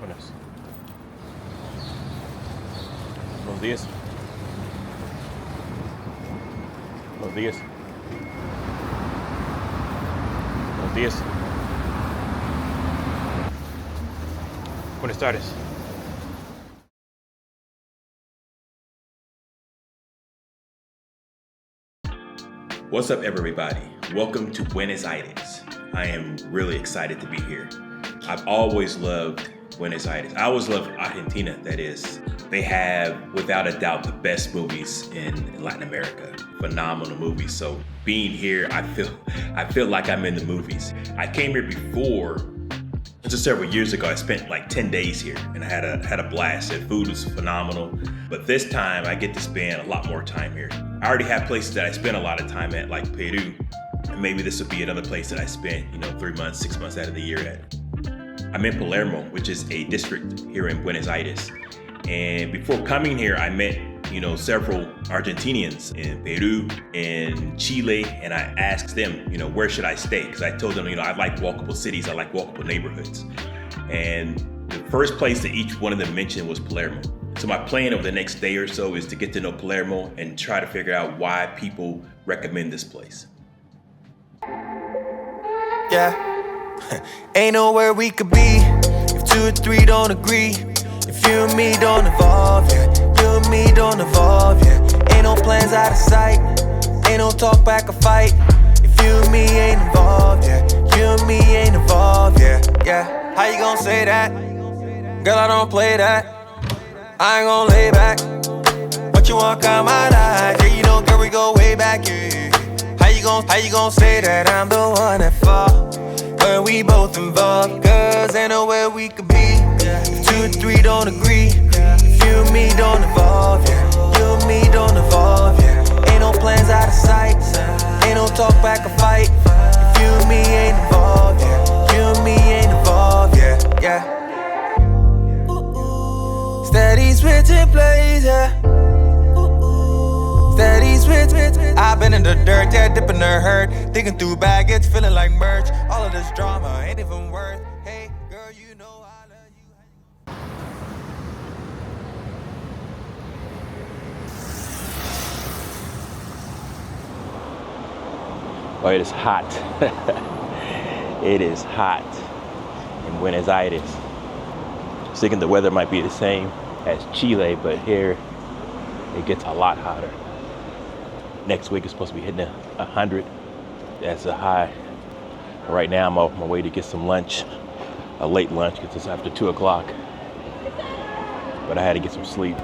Buenos. Buenos días. Buenos días. Buenos días. Buenas tardes. What's up, everybody? Welcome to Buenos Aires. I am really excited to be here. I've always loved Buenos Aires. I always loved Argentina, that is. They have, without a doubt, the best movies in Latin America. Phenomenal movies. So being here, I feel like I'm in the movies. I came here before, just several years ago. I spent like 10 days here and I had a blast. The food was phenomenal. But this time I get to spend a lot more time here. I already have places that I spend a lot of time at, like Peru. And maybe this will be another place that I spend, 3 months, 6 months out of the year at. I'm in Palermo, which is a district here in Buenos Aires. And before coming here, I met, several Argentinians in Peru and Chile, and I asked them, where should I stay? Because I told them, I like walkable cities, I like walkable neighborhoods. And the first place that each one of them mentioned was Palermo. So my plan over the next day or so is to get to know Palermo and try to figure out why people recommend this place. Yeah, ain't nowhere we could be if 2 or 3 don't agree. If you and me don't evolve, yeah, you and me don't evolve, yeah. Ain't no plans out of sight, ain't no talk back or fight. If you and me ain't involved, yeah, you and me ain't involved, yeah, yeah. How you gonna say that? Girl, I don't play that. I ain't gon' lay back. But you wanna come my life, yeah, girl, we go way back, yeah. How you gon' say that I'm the one at fault when we both involved? Cause ain't nowhere we could be if 2 or 3 don't agree. If you and me don't evolve, yeah, you and me don't evolve, yeah. Ain't no plans out of sight, ain't no talk back or fight. If you and me ain't involved, yeah, you and me ain't involved, yeah, yeah. Steady switching plays, yeah. Steady switch. I've been in the dirt, yeah, dipping the hurt, digging through baggage, feeling like merch. All of this drama ain't even worth. Hey, girl, I love you. Oh, it is hot. It is hot in Buenos Aires. I was thinking the weather might be the same as Chile, but here it gets a lot hotter. Next week is supposed to be hitting 100 as a high. Right now I'm on my way to get some lunch, a late lunch because it's after 2 o'clock. But I had to get some sleep.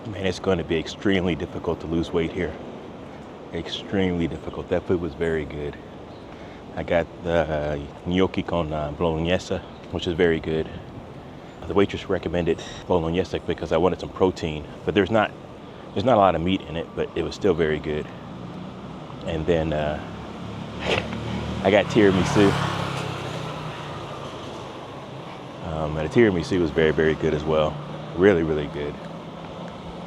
Man, it's going to be extremely difficult to lose weight here. Extremely difficult. That food was very good. I got the gnocchi con bolognese, which is very good. The waitress recommended bolognese because I wanted some protein, but there's not a lot of meat in it, but it was still very good. And then I got tiramisu. And the tiramisu was very, very good as well. Really, really good.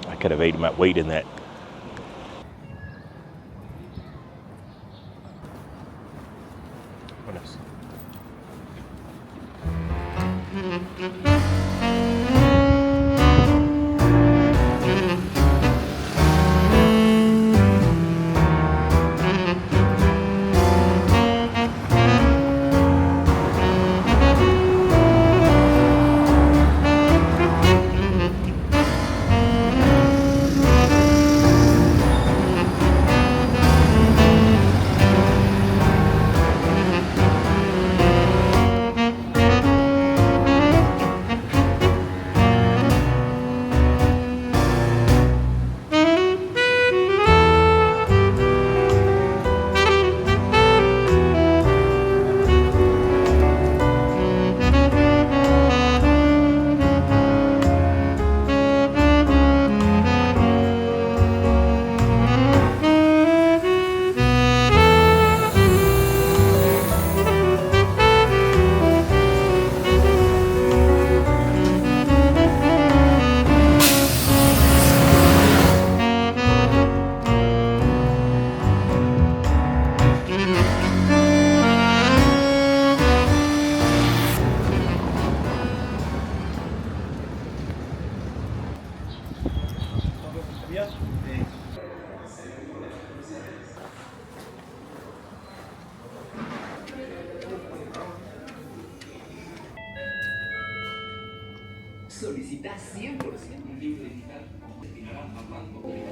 I could have ate my weight in that. us. Solicita 100% libre digital. Continuarán hablando de...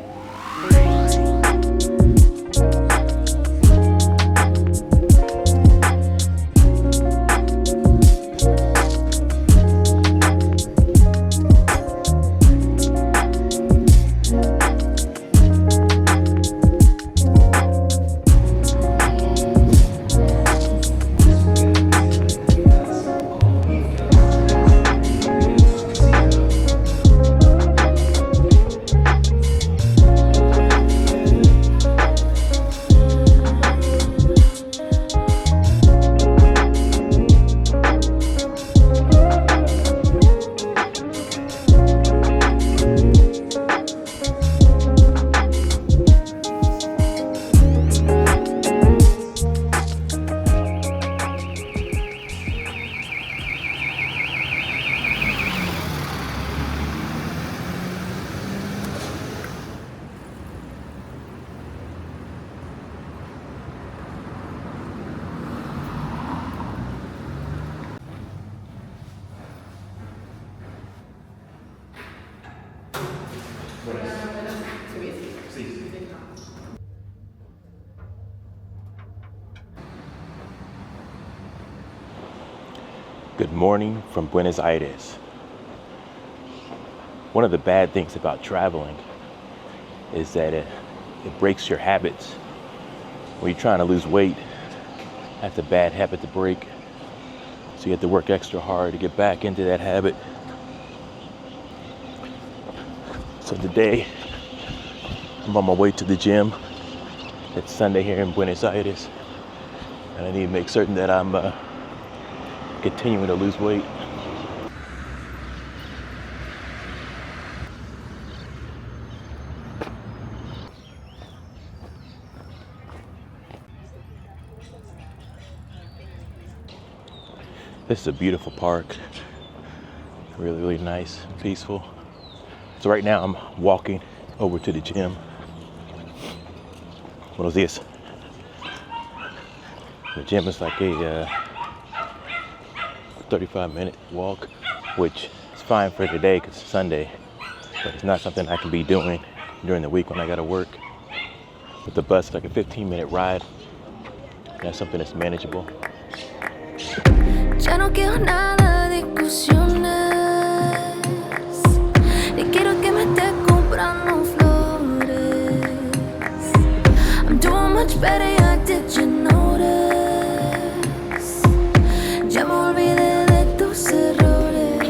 Good morning from Buenos Aires. One of the bad things about traveling is that it breaks your habits. When you're trying to lose weight, that's a bad habit to break. So you have to work extra hard to get back into that habit. So today, I'm on my way to the gym. It's Sunday here in Buenos Aires, and I need to make certain that I'm continuing to lose weight. This is a beautiful park, really, really nice and peaceful. So right now I'm walking over to the gym. Buenos dias. The gym is like a 35-minute walk, which is fine for today because it's Sunday, but it's not something I can be doing during the week when I gotta work. With the bus, like a 15-minute ride. That's something that's manageable. Ya no quiero nada de discusiones, ni quiero que me estés comprando flores. I'm doing much better, yeah, did you notice? Ya me olvidé de tus errores.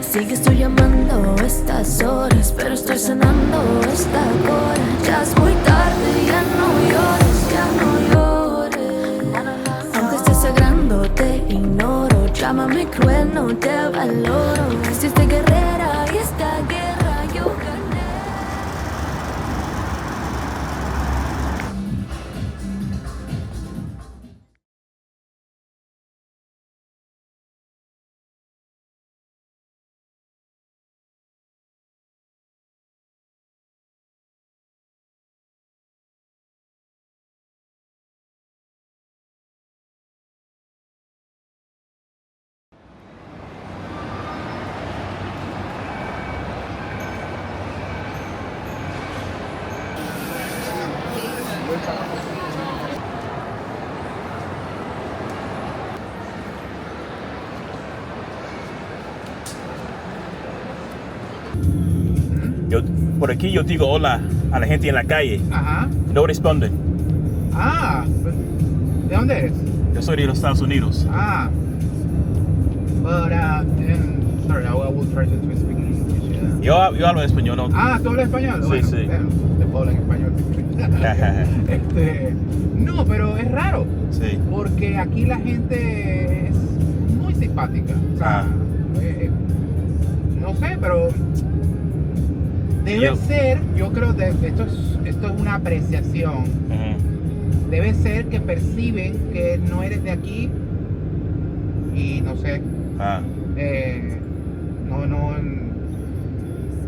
Sí que estoy llamando a estas horas, pero estoy sanando esta hora. Ya es muy tarde, ya no llores, ya no llores. Aunque estés sangrando, te ignoro. Llámame cruel, no te valoro. Hiciste guerrera y esta guerra yo gané. Por aquí yo digo hola a la gente en la calle. Ajá. No responden. Ah, ¿de dónde eres? Yo soy de los Estados Unidos. Ah. But, sorry, I will try to speak English. Yo hablo español, ¿no? Ah, ¿tú hablas español? Sí, Bueno, sí. Te puedo hablar en español. No, pero es raro. Sí. Porque aquí la gente es muy simpática. O sea, no sé, pero debe ser, yo creo que esto es una apreciación. Debe ser que perciben que no eres de aquí y no sé. No,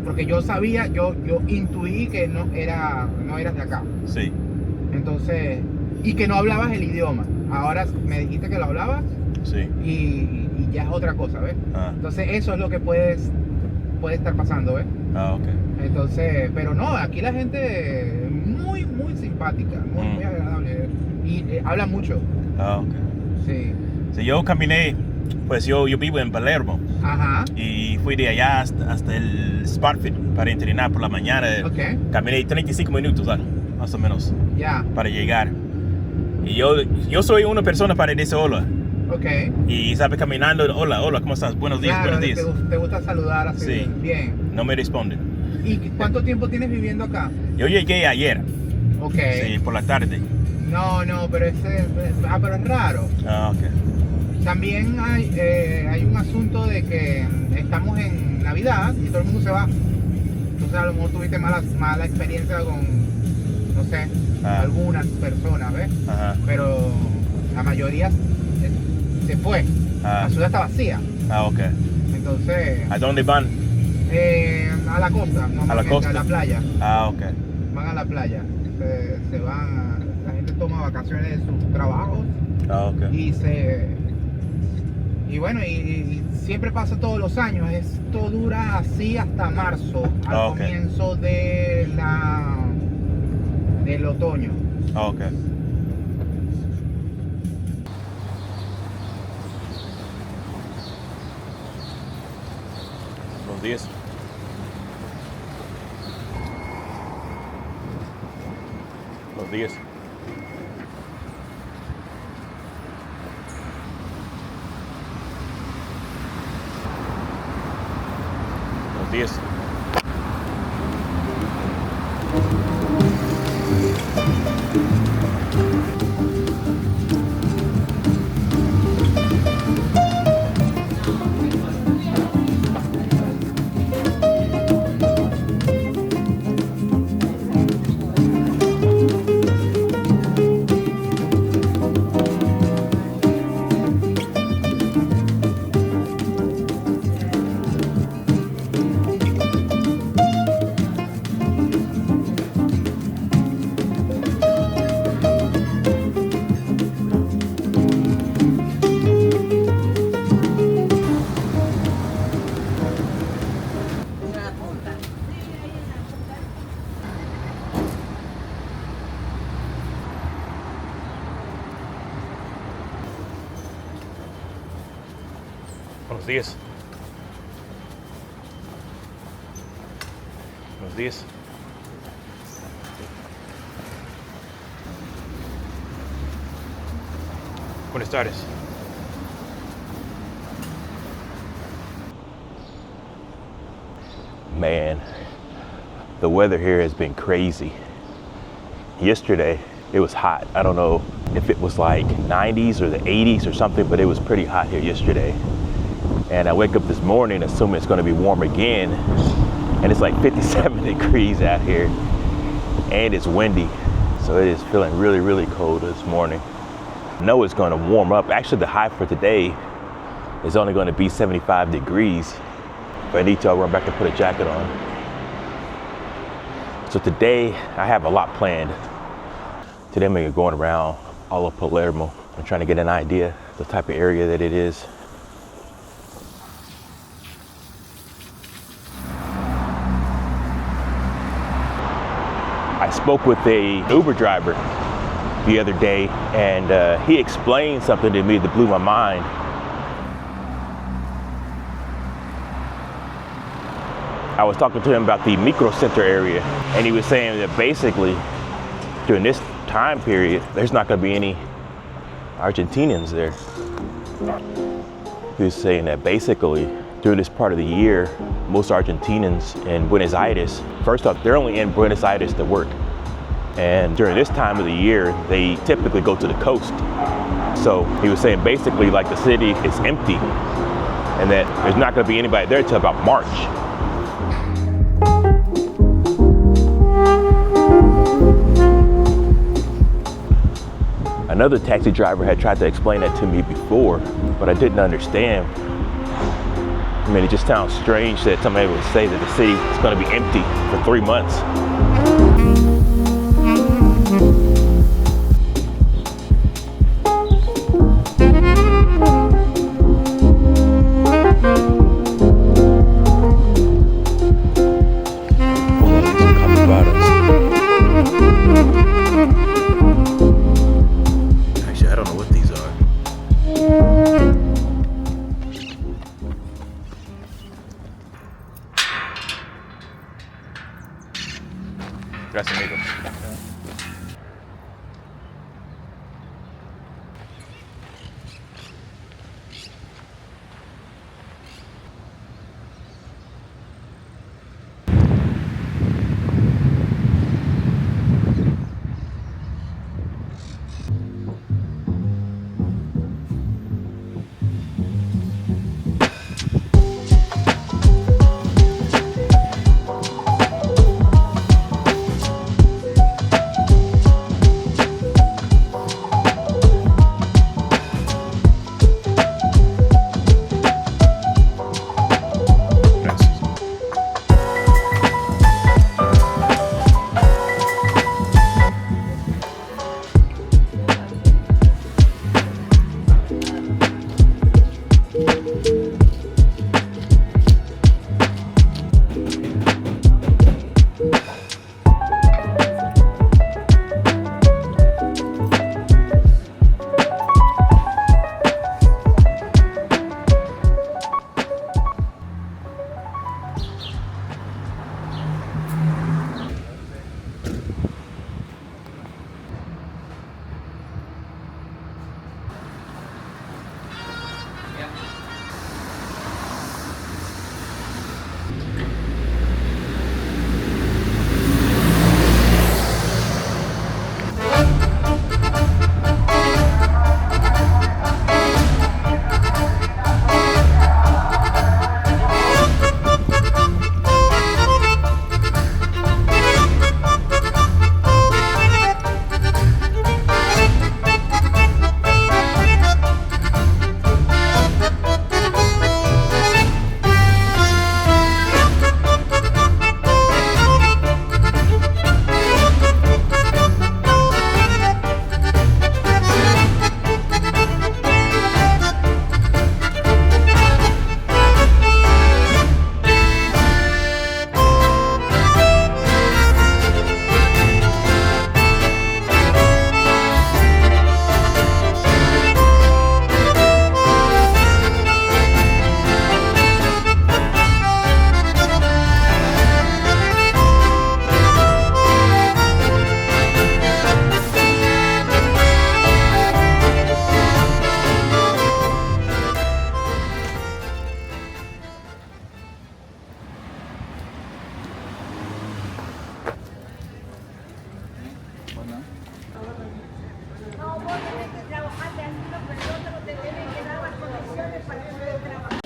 porque yo sabía, yo intuí que no eras de acá. Sí. Entonces, y que no hablabas el idioma. Ahora me dijiste que lo hablabas. Sí. Y ya es otra cosa, ¿ves? Entonces eso es lo que puede estar pasando, ¿ves? Ok. Entonces, pero no, aquí la gente muy, muy simpática, muy agradable. Y habla mucho. Ok. Sí. Sí, yo caminé, pues yo vivo en Palermo. Ajá. Y fui de allá hasta el Sparfit para entrenar por la mañana. Ok. Caminé 35 minutos, más o menos, Ya. para llegar. Y yo soy una persona para decir hola. Ok. Y sabe caminando, hola, ¿cómo estás? Buenos días, Claro, buenos días. te gusta saludar así. Sí. Bien. No me responden. ¿Y cuánto tiempo tienes viviendo acá? Yo llegué ayer, Ok. sí, por la tarde. No, pero pero es raro. Ok. También hay un asunto de que estamos en Navidad y todo el mundo se va. Entonces a lo mejor tuviste mala experiencia con, no sé, algunas personas, ¿ves? Ajá. Pero la mayoría se fue. La ciudad está vacía. Ok. Entonces, ¿A dónde van? a la costa, normalmente, a la playa. Ok. Van a la playa. Se van, la gente toma vacaciones de sus trabajos. Ok. Y bueno, y siempre pasa todos los años. Esto dura así hasta marzo, al comienzo del otoño. Ok. Buenos días. Buenos días. Buenos días. Buenos días. Buenos días. Buenas tardes. Man, the weather here has been crazy. Yesterday, it was hot. I don't know if it was like 90s or the 80s or something, but it was pretty hot here yesterday. And I wake up this morning assuming it's gonna be warm again, and it's like 57 degrees out here, and it's windy. So it is feeling really, really cold this morning. I know it's gonna warm up. Actually, the high for today is only gonna be 75 degrees. If I need to, I'll run back and put a jacket on. So today, I have a lot planned. Today I'm gonna be going around all of Palermo and trying to get an idea of the type of area that it is. I spoke with a Uber driver the other day, and he explained something to me that blew my mind. I was talking to him about the microcenter area, and he was saying that basically during this time period, there's not going to be any Argentinians there. He was saying that basically during this part of the year, most Argentinians in Buenos Aires, first off, they're only in Buenos Aires to work. And during this time of the year, they typically go to the coast. So he was saying basically like the city is empty and that there's not going to be anybody there until about March. Another taxi driver had tried to explain that to me before, but I didn't understand. I mean, it just sounds strange that somebody would say that the city is going to be empty for 3 months. Gracias, amigo.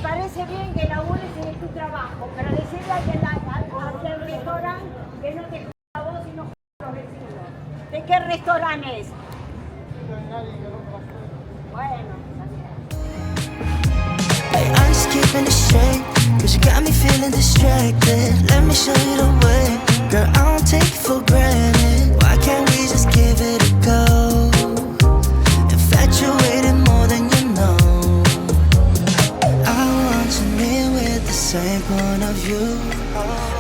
Parece bien que labures en tu trabajo, pero decirle al restaurante que no te joda a vos y no joda a los vecinos. ¿De qué restaurante es? Bueno. I'm just keeping it straight, cause you got me feeling distracted. Let me show you the way, girl, I don't take it for granted. Why can't we just give it a go? Infatuated more than you know. I want you near with the same point of view.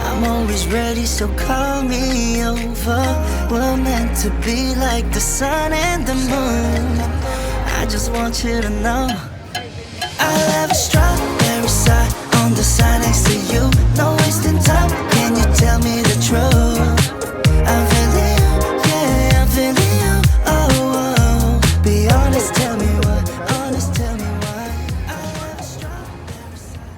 I'm always ready, so call me over. We're meant to to be like the sun and the moon. I just want you to know I'll have a strawberry side on the side next to you. No wasting time, can you tell me the truth? I'm feeling you, yeah, I'm feeling you. Oh, oh. Be honest, tell me why. Honest, tell me why. I'll have a strawberry side.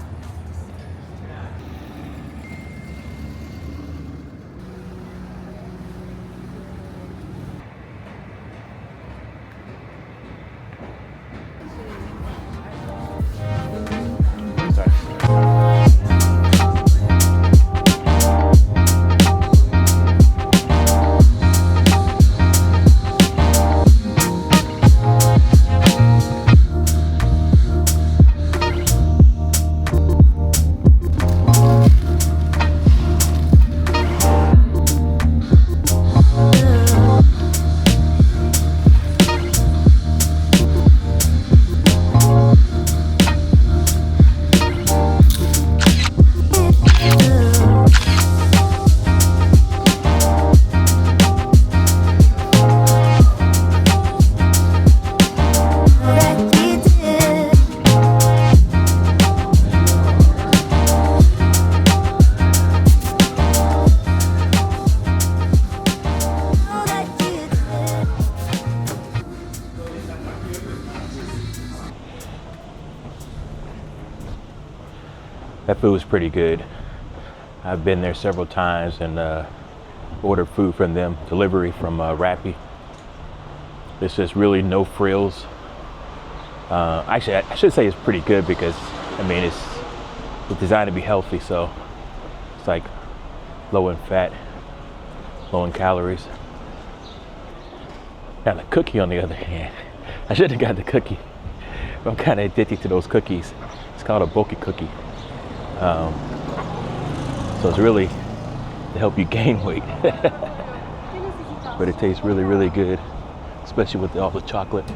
That food was pretty good. I've been there several times and ordered food from them, delivery from Rappi. It's just really no frills. Actually, I should say it's pretty good because, I mean, it's designed to be healthy, so it's like low in fat, low in calories. Now the cookie on the other hand, I should have got the cookie. I'm kind of addicted to those cookies. It's called a bulky cookie. So it's really to help you gain weight. But it tastes really, really good, especially with all the chocolate.